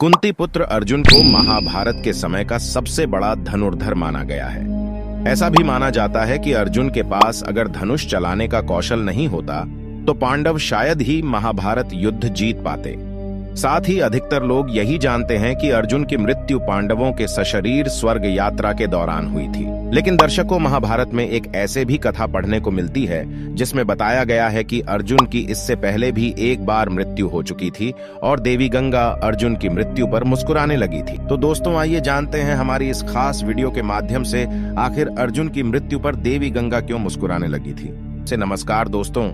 कुंती पुत्र अर्जुन को महाभारत के समय का सबसे बड़ा धनुर्धर माना गया है। ऐसा भी माना जाता है कि अर्जुन के पास अगर धनुष चलाने का कौशल नहीं होता तो पांडव शायद ही महाभारत युद्ध जीत पाते। साथ ही अधिकतर लोग यही जानते हैं कि अर्जुन की मृत्यु पांडवों के सशरीर स्वर्ग यात्रा के दौरान हुई थी। लेकिन दर्शकों, महाभारत में एक ऐसे भी कथा पढ़ने को मिलती है जिसमें बताया गया है कि अर्जुन की इससे पहले भी एक बार मृत्यु हो चुकी थी और देवी गंगा अर्जुन की मृत्यु पर मुस्कुराने लगी थी। तो दोस्तों, आइए जानते हैं हमारी इस खास वीडियो के माध्यम से आखिर अर्जुन की मृत्यु पर देवी गंगा क्यों मुस्कुराने लगी थी। नमस्कार दोस्तों,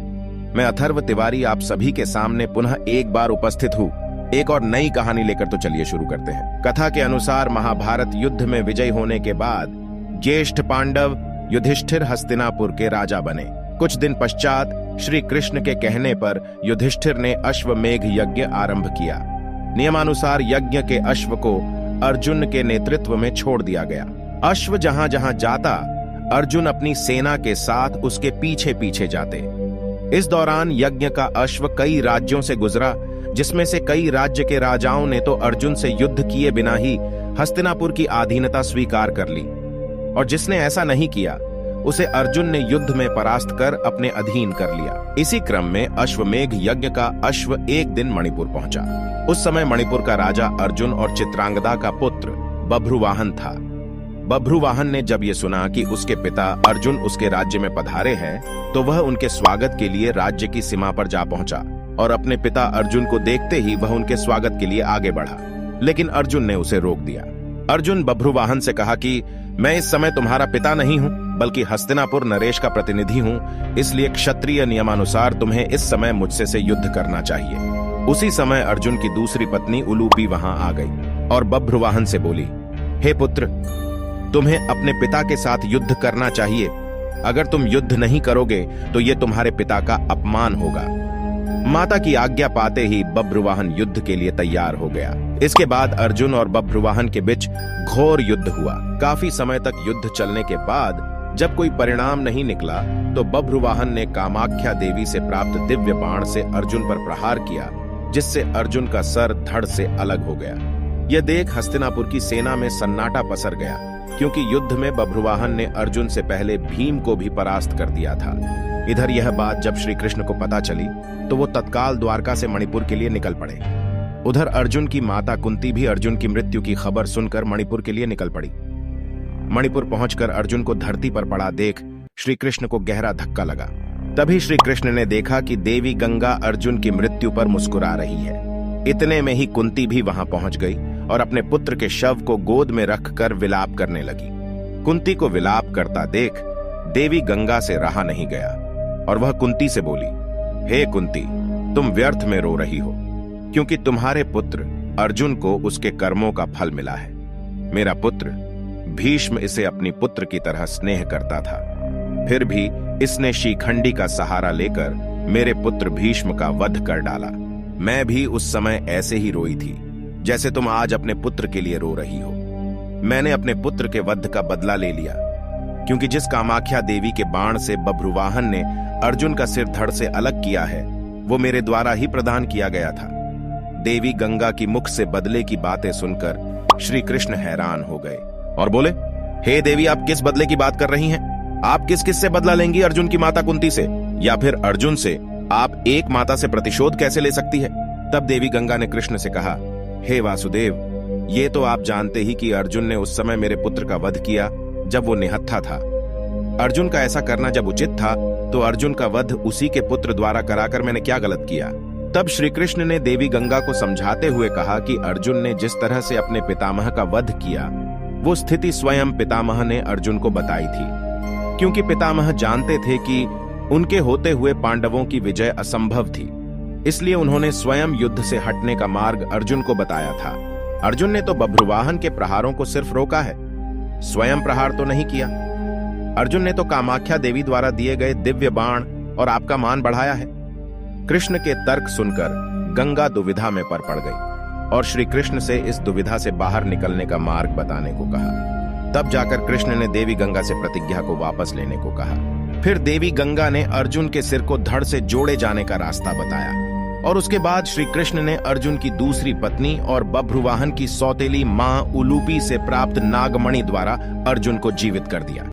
मैं अथर्व तिवारी आप सभी के सामने पुनः एक बार उपस्थित हूँ एक और नई कहानी लेकर। तो चलिए शुरू करते हैं। कथा के अनुसार महाभारत युद्ध में विजय होने के बाद ज्येष्ठ पांडव युधिष्ठिर हस्तिनापुर के राजा बने। कुछ दिन पश्चात श्री कृष्ण के कहने पर युधिष्ठिर ने अश्वमेघ यज्ञ आरंभ किया। नियमानुसार यज्ञ के अश्व को अर्जुन के नेतृत्व में छोड़ दिया गया। अश्व जहां जहां जाता अर्जुन अपनी सेना के साथ उसके पीछे पीछे जाते। इस दौरान यज्ञ का अश्व कई राज्यों से गुजरा, जिसमें से कई राज्य के राजाओं ने तो अर्जुन से युद्ध किए बिना ही हस्तिनापुर की अधीनता स्वीकार कर ली, और जिसने ऐसा नहीं किया उसे अर्जुन ने युद्ध में परास्त कर अपने अधीन कर लिया। इसी क्रम में अश्वमेघ यज्ञ का अश्व एक दिन मणिपुर पहुंचा। उस समय मणिपुर का राजा अर्जुन और चित्रांगदा का पुत्र बभ्रुवाहन था। बभ्रुवाहन ने जब ये सुना कि उसके पिता अर्जुन उसके राज्य में पधारे हैं तो वह उनके स्वागत के लिए राज्य की सीमा पर जा पहुंचा, और अपने पिता अर्जुन को देखते ही वह उनके स्वागत के लिए आगे बढ़ा। लेकिन अर्जुन ने उसे रोक दिया। अर्जुन बभ्रुवाहन से कहा कि मैं इस समय तुम्हारा पिता नहीं हूं, बल्कि हस्तिनापुर नरेश का प्रतिनिधि हूं, इसलिए क्षत्रिय नियमानुसार तुम्हें इस समय मुझसे से युद्ध करना चाहिए। उसी समय अर्जुन की दूसरी पत्नी उलूपी वहां आ गई और बभ्रुवाहन से बोली, हे पुत्र, तुम्हें अपने पिता के साथ युद्ध करना चाहिए। अगर तुम युद्ध नहीं करोगे तो ये तुम्हारे पिता का अपमान होगा। माता की आज्ञा पाते ही बभ्रुवाहन युद्ध के लिए तैयार हो गया। इसके बाद अर्जुन और बभ्रुवाहन के बीच घोर युद्ध हुआ। काफी समय तक युद्ध चलने के बाद जब कोई परिणाम नहीं निकला तो बभ्रुवाहन ने कामाख्या देवी से प्राप्त दिव्य बाण से अर्जुन पर प्रहार किया, जिससे अर्जुन का सर धड़ से अलग हो गया। यह देख हस्तिनापुर की सेना में सन्नाटा पसर गया, क्योंकि युद्ध में बभ्रुवाहन ने अर्जुन से पहले भीम को भी परास्त कर दिया था। इधर यह बात जब श्री कृष्ण को पता चली तो वो तत्काल द्वारका से मणिपुर के लिए निकल पड़े। उधर अर्जुन की माता कुंती भी अर्जुन की मृत्यु की खबर सुनकर मणिपुर के लिए निकल पड़ी। मणिपुर पहुंचकर अर्जुन को धरती पर पड़ा देख श्री कृष्ण को गहरा धक्का लगा। तभी श्री कृष्ण ने देखा कि देवी गंगा अर्जुन की मृत्यु पर मुस्कुरा रही है। इतने में ही कुंती भी वहां पहुंच गई और अपने पुत्र के शव को गोद में रखकर विलाप करने लगी। कुंती को विलाप करता देख देवी गंगा से रहा नहीं गया और वह कुंती से बोली, हे कुंती, तुम व्यर्थ में रो रही हो, क्योंकि तुम्हारे पुत्र अर्जुन को उसके कर्मों का फल मिला है। मेरा पुत्र भीष्म इसे अपनी पुत्र की तरह स्नेह करता था, फिर भी इसने शिखंडी का सहारा लेकर मेरे पुत्र भीष्म का वध कर डाला। मैं भी उस समय ऐसे ही रोई थी जैसे तुम आज अपने पुत्र के लिए रो रही हो। मैंने अपने पुत्र के वध का बदला ले लिया, क्योंकि जिस कामाख्या देवी के बाण से बभ्रुवाहन ने अर्जुन का सिर धड़ से अलग किया है वो मेरे द्वारा ही प्रदान किया गया था। देवी गंगा की मुख से बदले की बातें सुनकर श्री कृष्ण हैरान हो गए और बोले, हे देवी, आप किस बदले की बात कर रही हैं? आप किस किस से बदला लेंगी? अर्जुन की माता कुंती से या फिर अर्जुन से? आप एक माता से प्रतिशोध कैसे ले सकती है? तब देवी गंगा ने कृष्ण से कहा, हे वासुदेव, ये तो आप जानते ही कि अर्जुन ने उस समय मेरे पुत्र का वध किया जब वो निहत्था था। अर्जुन का ऐसा करना जब उचित था तो अर्जुन का वध उसी के पुत्र द्वारा कराकर मैंने क्या गलत किया? तब श्री कृष्ण ने देवी गंगा को समझाते हुए कहा कि अर्जुन ने जिस तरह से अपने पितामह का वध किया वो स्थिति स्वयं पितामह ने अर्जुन को बताई थी, क्योंकि पितामह जानते थे कि उनके होते हुए पांडवों की विजय असंभव थी। इसलिए उन्होंने स्वयं युद्ध से हटने का मार्ग अर्जुन को बताया था। अर्जुन ने तो बभ्रुवाहन के प्रहारों को सिर्फ रोका है, स्वयं प्रहार तो नहीं किया। अर्जुन ने तो कामाख्या देवी द्वारा दिए गए दिव्य बाण और आपका मान बढ़ाया है। कृष्ण के तर्क सुनकर गंगा दुविधा में पड़ गई और श्री कृष्ण से इस दुविधा से बाहर निकलने का मार्ग बताने को कहा। तब जाकर कृष्ण ने देवी गंगा से प्रतिज्ञा को वापस लेने को कहा। फिर देवी गंगा ने अर्जुन के सिर को धड़ से जोड़े जाने का रास्ता बताया। और उसके बाद श्री कृष्ण ने अर्जुन की दूसरी पत्नी और बभ्रुवाहन की सौतेली मां उलूपी से प्राप्त नागमणि द्वारा अर्जुन को जीवित कर दिया।